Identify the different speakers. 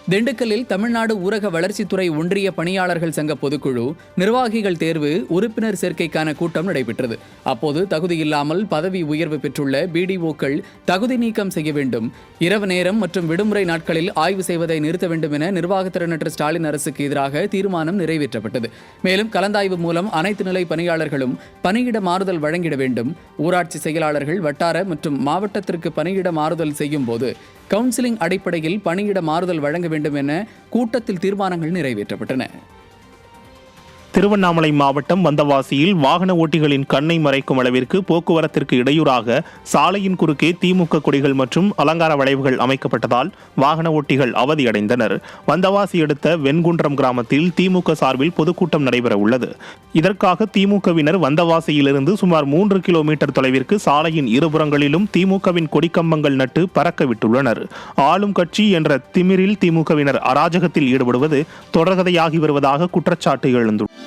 Speaker 1: திண்டுக்கல்லில் தமிழ்நாடு ஊரக வளர்ச்சித்துறை ஒன்றிய பணியாளர்கள் சங்க பொதுக்குழு நிர்வாகிகள் தேர்வு உறுப்பினர் சேர்க்கைக்கான கூட்டம் நடைபெற்றது. அப்போது தகுதியில்லாமல் பதவி உயர்வு பெற்றுள்ள பிடிஓக்கள் தகுதி நீக்கம் செய்ய வேண்டும், இரவு நேரம் மற்றும் விடுமுறை நாட்களில் ஆய்வு செய்வதை நிறுத்த வேண்டும் என நிர்வாகத்திறனற்ற ஸ்டாலின் அரசுக்கு எதிராக தீர்மானம் நிறைவேற்றப்பட்டது. மேலும் கலந்தாய்வு மூலம் அனைத்து நிலை பணியாளர்களும் பணியிட மாறுதல் வழங்கிட வேண்டும். ஊராட்சி செயலாளர்கள் வட்டார மற்றும் மாவட்டத்திற்கு பணியிட மாறுதல் செய்யும் போது கவுன்சிலிங் அடிப்படையில் பணியிட மாறுதல் வழங்க வேண்டும் என கூட்டத்தில் தீர்மானங்கள் நிறைவேற்றப்பட்டன.
Speaker 2: திருவண்ணாமலை மாவட்டம் வந்தவாசியில் வாகன ஓட்டிகளின் கண்ணை மறைக்கும் அளவிற்கு போக்குவரத்திற்கு இடையூறாக சாலையின் குறுக்கே திமுக கொடிகள் மற்றும் அலங்கார வளைவுகள் அமைக்கப்பட்டதால் வாகன ஓட்டிகள் அவதியடைந்தனர். வந்தவாசி அடுத்த வெண்குன்றம் கிராமத்தில் திமுக சார்பில் பொதுக்கூட்டம் நடைபெற உள்ளது. இதற்காக திமுகவினர் வந்தவாசியிலிருந்து சுமார் 3 கிலோமீட்டர் தொலைவிற்கு சாலையின் இருபுறங்களிலும் திமுகவின் கொடிக்கம்பங்கள் நட்டு பறக்க விட்டுள்ளனர். ஆளும் கட்சி என்ற திமிரில் திமுகவினர் அராஜகத்தில் ஈடுபடுவது தொடர்கதையாகி வருவதாக குற்றச்சாட்டு எழுந்துள்ளது.